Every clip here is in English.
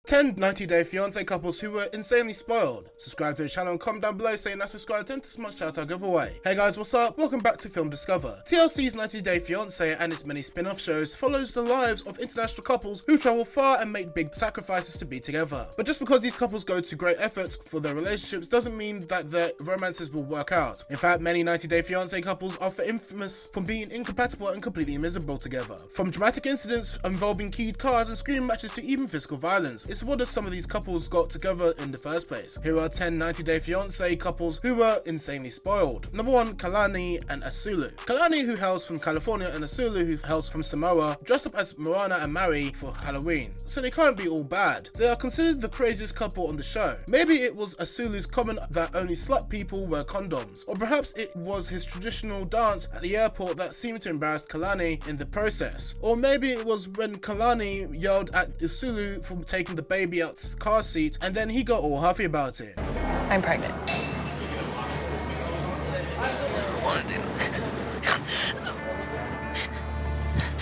10 90-day fiance couples who were insanely spoiled. Subscribe to the channel and comment down below saying that subscribe to enter this month's shout out giveaway. Hey guys, what's up? Welcome back to Film Discover. TLC's 90-day fiance and its many spin-off shows follows the lives of international couples who travel far and make big sacrifices to be together. But just because these couples go to great efforts for their relationships doesn't mean that their romances will work out. In fact, many 90-day fiance couples are infamous for being incompatible and completely miserable together. From dramatic incidents involving keyed cars and screaming matches to even physical violence. It's what does some of these couples got together in the first place. Here are 10 90-day fiance couples who were insanely spoiled. Number 1, Kalani and Asulu. Kalani, who hails from California, and Asulu, who hails from Samoa, dressed up as Moana and Maui for Halloween. So they can't be all bad. They are considered the craziest couple on the show. Maybe it was Asulu's comment that only slut people wear condoms, or perhaps it was his traditional dance at the airport that seemed to embarrass Kalani in the process. Or maybe it was when Kalani yelled at Asulu for taking the baby out his car seat and then he got all huffy about it. I'm pregnant.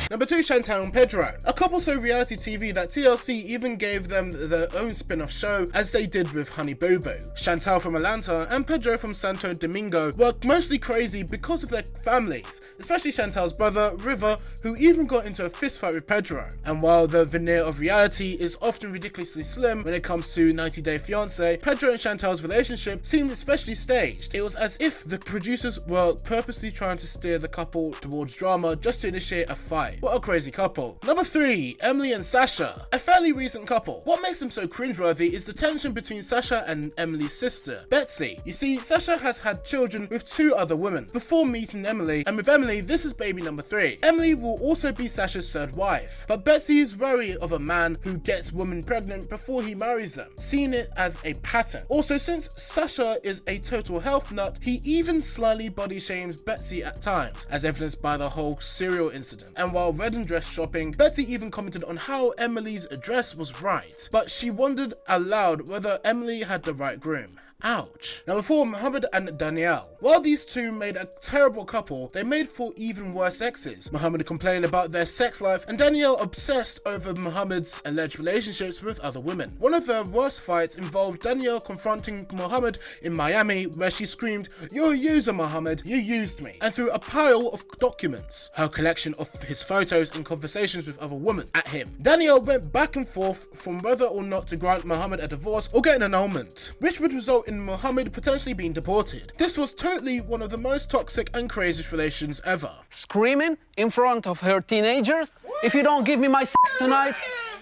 Number 2, Chantal and Pedro. A couple so reality TV that TLC even gave them their own spin-off show as they did with Honey Boo Boo. Chantal from Atlanta and Pedro from Santo Domingo were mostly crazy because of their families, especially Chantal's brother, River, who even got into a fistfight with Pedro. And while the veneer of reality is often ridiculously slim when it comes to 90 Day Fiancé, Pedro and Chantal's relationship seemed especially staged. It was as if the producers were purposely trying to steer the couple towards drama just to initiate a fight. What a crazy couple. Number 3, Emily and Sasha. A fairly recent couple. What makes them so cringeworthy is the tension between Sasha and Emily's sister, Betsy. You see, Sasha has had children with 2 other women before meeting Emily, and with Emily, this is baby number 3. Emily will also be Sasha's 3rd wife, but Betsy is wary of a man who gets women pregnant before he marries them, seeing it as a pattern. Also, since Sasha is a total health nut, he even slightly body shames Betsy at times, as evidenced by the whole cereal incident. And while wedding dress shopping, Betsy even commented on how Emily's dress was right, but she wondered aloud whether Emily had the right groom. Ouch. Number 4, Muhammad and Danielle. While these two made a terrible couple, they made for even worse exes. Muhammad complained about their sex life and Danielle obsessed over Muhammad's alleged relationships with other women. One of their worst fights involved Danielle confronting Muhammad in Miami, where she screamed, "You're a user, Muhammad, you used me," and threw a pile of documents, her collection of his photos and conversations with other women, at him. Danielle went back and forth from whether or not to grant Muhammad a divorce or get an annulment, which would result in Muhammad potentially being deported. This was totally one of the most toxic and craziest relations ever. Screaming in front of her teenagers, "If you don't give me my sex tonight,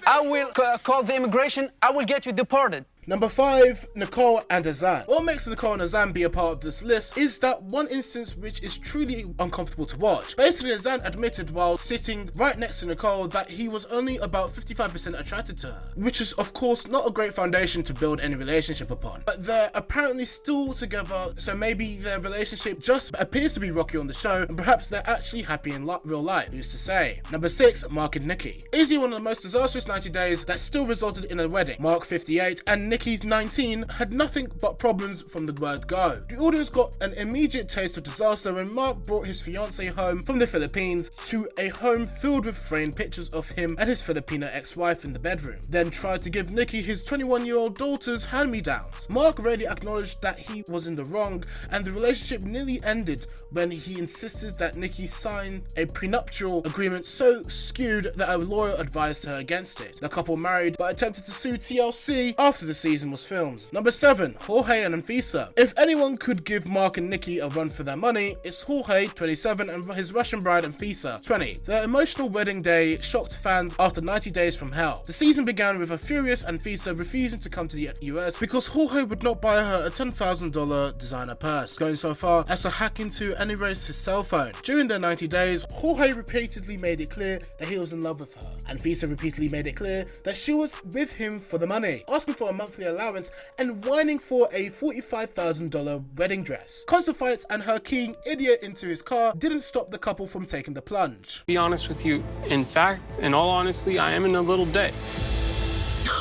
I will call the immigration, I will get you deported." Number 5, Nicole and Azan. What makes Nicole and Azan be a part of this list is that one instance which is truly uncomfortable to watch. Basically, Azan admitted while sitting right next to Nicole that he was only about 55% attracted to her, which is of course not a great foundation to build any relationship upon. But they're apparently still together, so maybe their relationship just appears to be rocky on the show, and perhaps they're actually happy in real life, who's to say. Number 6, Mark and Nikki. Easily one of the most disastrous 90 days that still resulted in a wedding. Mark, 58, and Nikki, 19, had nothing but problems from the word go. The audience got an immediate taste of disaster when Mark brought his fiancée home from the Philippines to a home filled with framed pictures of him and his Filipino ex-wife in the bedroom, then tried to give Nikki his 21-year-old daughter's hand-me-downs. Mark readily acknowledged that he was in the wrong, and the relationship nearly ended when he insisted that Nikki sign a prenuptial agreement so skewed that a lawyer advised her against it. The couple married but attempted to sue TLC after the season was filmed. Number 7, Jorge and Anfisa. If anyone could give Mark and Nikki a run for their money, it's Jorge, 27, and his Russian bride Anfisa, 20. Their emotional wedding day shocked fans after 90 days from hell. The season began with a furious Anfisa refusing to come to the US because Jorge would not buy her a $10,000 designer purse, going so far as to hack into and erase his cell phone. During their 90 days, Jorge repeatedly made it clear that he was in love with her. Anfisa repeatedly made it clear that she was with him for the money, asking for a monthly allowance and whining for a $45,000 wedding dress. Constant fights and her keying idiot into his car didn't stop the couple from taking the plunge. Be honest with you, in fact, in all honesty, I am in a little debt.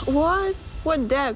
What? What debt?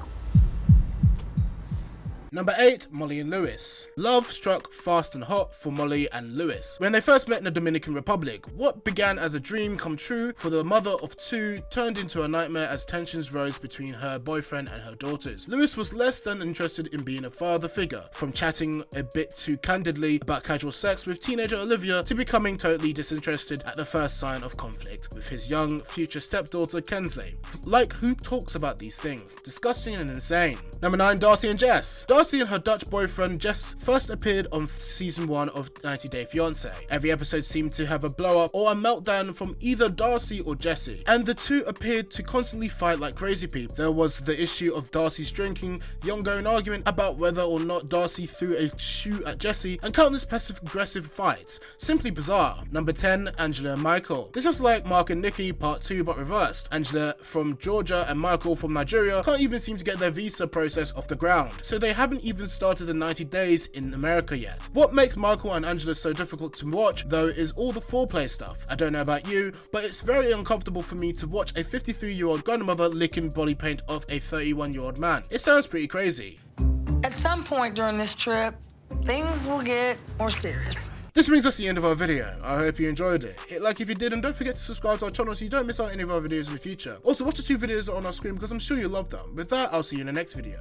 Number 8, Molly and Lewis. Love struck fast and hot for Molly and Lewis when they first met in the Dominican Republic. What began as a dream come true for the mother of two turned into a nightmare as tensions rose between her boyfriend and her daughters. Lewis was less than interested in being a father figure, from chatting a bit too candidly about casual sex with teenager Olivia to becoming totally disinterested at the first sign of conflict with his young future stepdaughter Kensley. Like, who talks about these things? Disgusting and insane. Number 9, Darcy and Jess. Darcy and her Dutch boyfriend Jess first appeared on season 1 of 90 Day Fiance. Every episode seemed to have a blow up or a meltdown from either Darcy or Jessie, and the two appeared to constantly fight like crazy people. There was the issue of Darcy's drinking, the ongoing argument about whether or not Darcy threw a shoe at Jessie, and countless passive aggressive fights. Simply bizarre. Number 10, Angela and Michael. This is like Mark and Nikki part 2 but reversed. Angela from Georgia and Michael from Nigeria can't even seem to get their visa process off the ground, so they haven't even started the 90 days in America yet. What makes Michael and Angela so difficult to watch though is all the foreplay stuff. I don't know about you, but it's very uncomfortable for me to watch a 53-year-old grandmother licking body paint off a 31-year-old man. It sounds pretty crazy. At some point during this trip, things will get more serious. This brings us to the end of our video. I hope you enjoyed it. Hit like if you did, and don't forget to subscribe to our channel so you don't miss out any of our videos in the future. Also, watch the 2 videos on our screen because I'm sure you'll love them. With that, I'll see you in the next video.